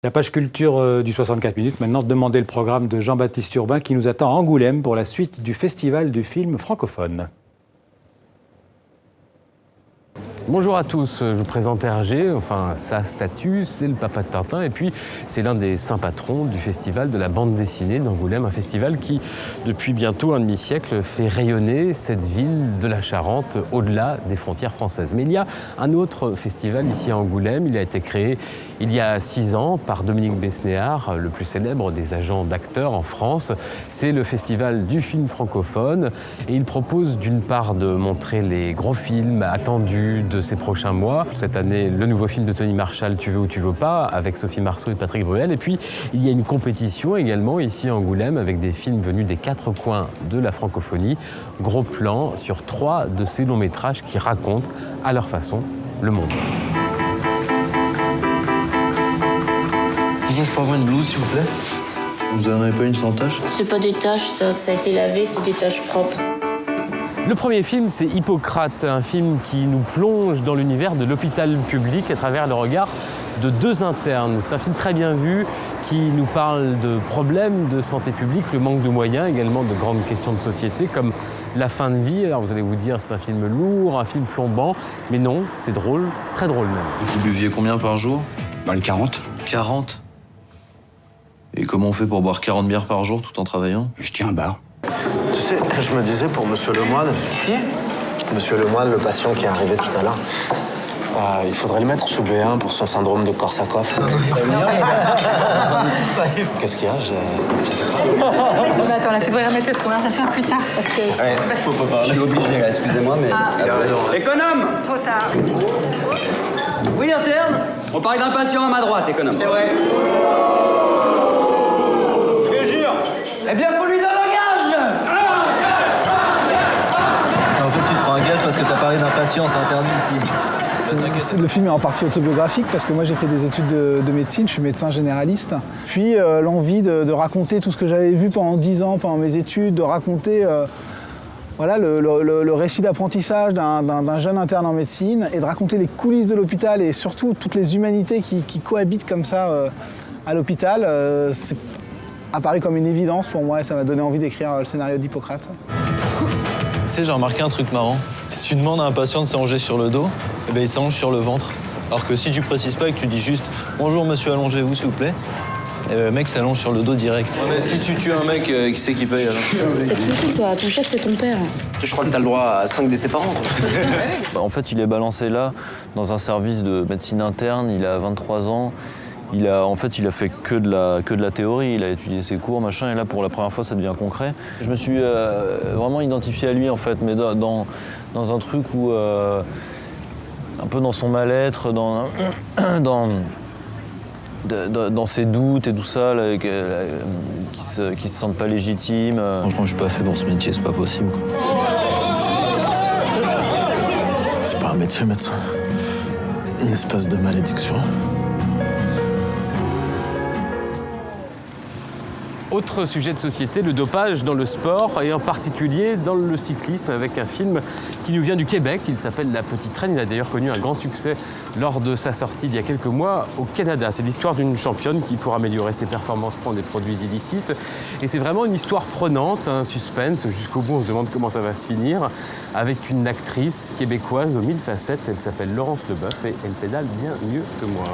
La page culture du 64 minutes, maintenant, demandez le programme de Jean-Baptiste Urbain qui nous attend à Angoulême pour la suite du Festival du film francophone. Bonjour à tous, je vous présente Hergé, enfin sa statue, c'est le papa de Tintin et puis c'est l'un des saints patrons du festival de la bande dessinée d'Angoulême, un festival qui, depuis bientôt un demi-siècle, fait rayonner cette ville de la Charente au-delà des frontières françaises. Mais il y a un autre festival ici à Angoulême, il a été créé il y a 6 ans par Dominique Besnéard, le plus célèbre des agents d'acteurs en France. C'est le festival du film francophone et il propose d'une part de montrer les gros films attendus de ces prochains mois. Cette année, le nouveau film de Tony Marshall, Tu veux ou tu veux pas, avec Sophie Marceau et Patrick Bruel. Et puis, il y a une compétition également ici à Angoulême avec des films venus des 4 coins de la francophonie. Gros plan sur 3 de ces longs métrages qui racontent à leur façon le monde. Bonjour, je peux avoir une blouse, s'il vous plaît? Vous en avez pas une sans tache? C'est pas des taches, ça a été lavé, c'est des taches propres. Le premier film, c'est Hippocrate, un film qui nous plonge dans l'univers de l'hôpital public à travers le regard de 2 internes. C'est un film très bien vu qui nous parle de problèmes de santé publique, le manque de moyens, également de grandes questions de société comme la fin de vie. Alors vous allez vous dire c'est un film lourd, un film plombant, mais non, c'est drôle, très drôle même. Vous buviez combien par jour? Dans les 40. 40? Et comment on fait pour boire 40 bières par jour tout en travaillant? Je tiens un bar. Tu sais, je me disais pour Monsieur Lemoine... Qui? Monsieur Lemoine, le patient qui est arrivé tout à l'heure. Il faudrait le mettre sous B1 pour son syndrome de Korsakoff. Qu'est-ce qu'il y a? Attends, là, tu devrais remettre cette conversation à plus tard, parce que... Ouais, faut pas parler. Je suis obligé, là, excusez-moi, mais... Économe! Trop tard. Oui, interne? On parle d'un patient à ma droite, économe. C'est vrai. Je le jure. Eh bien, faut lui donner un gage! En fait, tu te prends un gage parce que t'as parlé d'un patient, c'est interdit ici. Le film est en partie autobiographique parce que moi j'ai fait des études de médecine, je suis médecin généraliste. Puis l'envie de raconter tout ce que j'avais vu pendant 10 ans, pendant mes études, de raconter voilà, le récit d'apprentissage d'un jeune interne en médecine et de raconter les coulisses de l'hôpital et surtout toutes les humanités qui cohabitent comme ça à l'hôpital. C'est apparu comme une évidence pour moi et ça m'a donné envie d'écrire le scénario d'Hippocrate. Tu sais, j'ai remarqué un truc marrant. Si tu demandes à un patient de s'allonger sur le dos, eh ben, il s'allonge sur le ventre. Alors que si tu précises pas et que tu dis juste « Bonjour monsieur, allongez-vous s'il vous plaît », eh ben, le mec s'allonge sur le dos direct. Ouais, mais si tu tues un mec, qui c'est qui paye alors? T'es tranquille, toi, ton chef, c'est ton père. Je crois que t'as le droit à 5 décès par an. En fait, il est balancé là, dans un service de médecine interne, il a 23 ans. Il a fait que de la théorie, il a étudié ses cours, machin, et là, pour la première fois, ça devient concret. Je me suis vraiment identifié à lui, en fait, mais dans un truc où... un peu dans son mal-être, dans ses doutes et tout ça, là, qui se sentent pas légitimes. Franchement, je suis pas fait pour ce métier, c'est pas possible, quoi. C'est pas un métier, médecin. Une espèce de malédiction. Autre sujet de société, le dopage dans le sport et en particulier dans le cyclisme avec un film qui nous vient du Québec. Il s'appelle La Petite Reine. Il a d'ailleurs connu un grand succès lors de sa sortie il y a quelques mois au Canada. C'est l'histoire d'une championne qui, pour améliorer ses performances, prend des produits illicites. Et c'est vraiment une histoire prenante, un suspense. Jusqu'au bout, on se demande comment ça va se finir. Avec une actrice québécoise aux 1000 facettes. Elle s'appelle Laurence Leboeuf et elle pédale bien mieux que moi.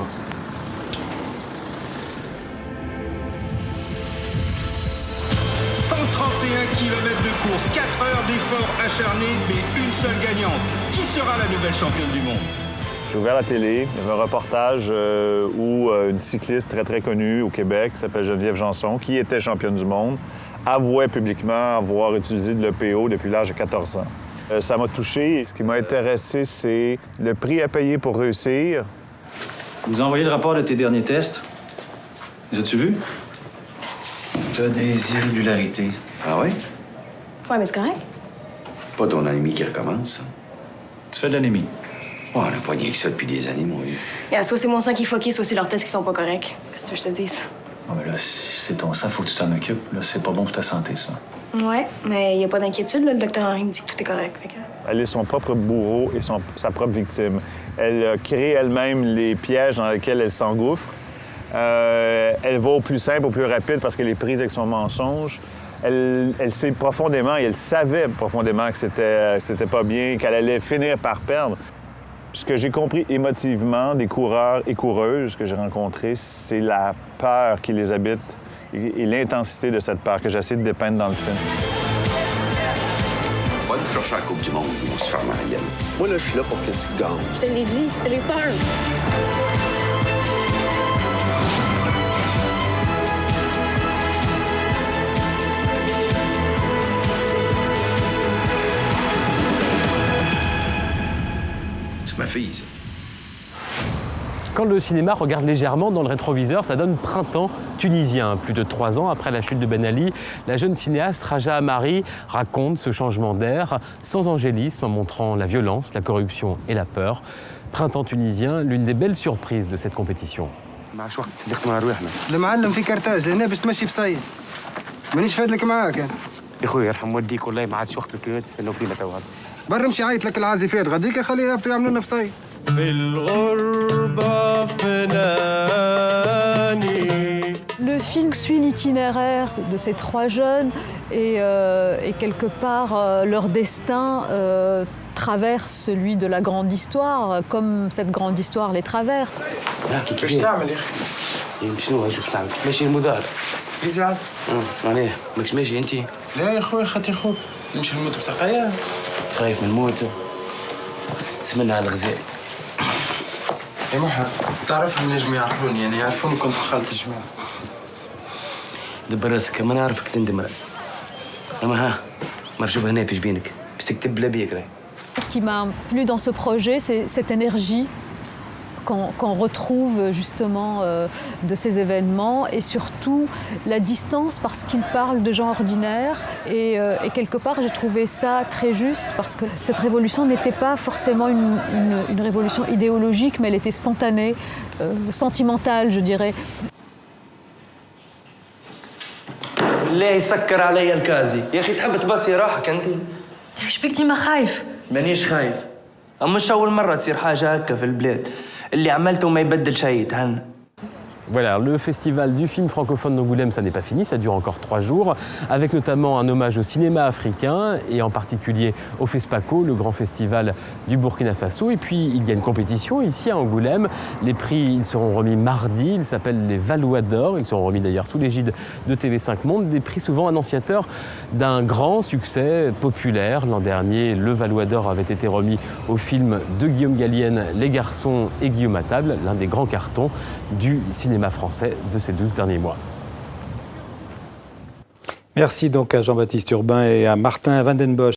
Kilomètres de course, 4 heures d'efforts acharnés, mais une seule gagnante. Qui sera la nouvelle championne du monde? J'ai ouvert la télé, il y avait un reportage où une cycliste très, très connue au Québec, qui s'appelle Geneviève Janson, qui était championne du monde, avouait publiquement avoir utilisé de l'EPO depuis l'âge de 14 ans. Ça m'a touché. Ce qui m'a intéressé, c'est le prix à payer pour réussir. Vous avez envoyé le rapport de tes derniers tests. Les as-tu vus? T'as des irrégularités. Ah oui? Ouais, mais c'est correct. Pas ton anémie qui recommence. Tu fais de l'anémie? Oh, on n'a pas rien que ça depuis des années, mon vieux. Soit c'est mon sang qui est fucké, soit c'est leurs tests qui sont pas corrects. Qu'est-ce que tu veux que je te dise? Non, mais là, si c'est ton sang, faut que tu t'en occupes. Là, c'est pas bon pour ta santé, ça. Ouais, mais y a pas d'inquiétude, là. Le docteur Henry me dit que tout est correct. Fait que... Elle est son propre bourreau et sa propre victime. Elle crée elle-même les pièges dans lesquels elle s'engouffre. Elle va au plus simple, au plus rapide parce qu'elle est prise avec son mensonge. Elle sait profondément, et elle savait profondément que c'était pas bien, qu'elle allait finir par perdre. Ce que j'ai compris émotivement des coureurs et coureuses que j'ai rencontrés, c'est la peur qui les habite et l'intensité de cette peur que j'essaie de dépeindre dans le film. On va nous chercher la Coupe du Monde, on se ferme à la gueule. Moi, là, je suis là pour que tu gagnes. Je te l'ai dit, j'ai peur. C'est ma fille, ça. Quand le cinéma regarde légèrement dans le rétroviseur, ça donne Printemps tunisien. Plus de 3 ans après la chute de Ben Ali, la jeune cinéaste Raja Amari raconte ce changement d'air sans angélisme en montrant la violence, la corruption et la peur. Printemps tunisien, l'une des belles surprises de cette compétition. المعلم في كرتاج لهنا باش تمشي في صيد مانيش فاد لك معاك انا يا خويا يرحم والديك والله ما عادش وقت الكلمات يستناو فينا تو برا مشي عيط لك العازفات غاديك خليه يهبطوا يعملوا لنا في صيد في الغربة فناني. Le film suit l'itinéraire de ces 3 jeunes et quelque part leur destin traverse celui de la grande histoire, comme cette grande histoire les traverse. ايش تعمل يا اخي؟ شنو واش تعمل؟ ماشي المدار. يزعل معناه ماكش ماشي انت؟ لا يا خويا خاطي خوك نمشي نموت بسقايا خايف من الموت سمنا على الغزال. يا محب تعرفهم نجم يعرفوني يعني يعرفوني كنت دخلت الجماعة دبر راسك ما نعرفك تندم اما ها مرشوب هنا في جبينك باش تكتب بلا بيك راهي. Ce qui m'a plu dans ce projet, c'est cette énergie qu'on retrouve justement de ces événements et surtout la distance parce qu'il parle de gens ordinaires et quelque part j'ai trouvé ça très juste parce que cette révolution n'était pas forcément une révolution idéologique mais elle était spontanée, sentimentale je dirais. بالله يسكر عليا الكازي يا اخي تحب تبصي روحك انت. ايش بك ديما خايف؟ مانيش خايف اما مش اول مره تصير حاجه هكا في البلاد اللي عملته ما يبدل شيء تهنى. Voilà, le festival du film francophone d'Angoulême, ça n'est pas fini, ça dure encore 3 jours, avec notamment un hommage au cinéma africain et en particulier au FESPACO, le grand festival du Burkina Faso. Et puis il y a une compétition ici à Angoulême. Les prix, ils seront remis mardi, ils s'appellent les Valois d'Or, ils seront remis d'ailleurs sous l'égide de TV5 Monde, des prix souvent annonciateurs d'un grand succès populaire. L'an dernier, le Valois d'Or avait été remis au film de Guillaume Gallienne, Les Garçons et Guillaume à table, l'un des grands cartons du cinéma français de ces 12 derniers mois. Merci donc à Jean-Baptiste Urbain et à Martin Vandenbosch.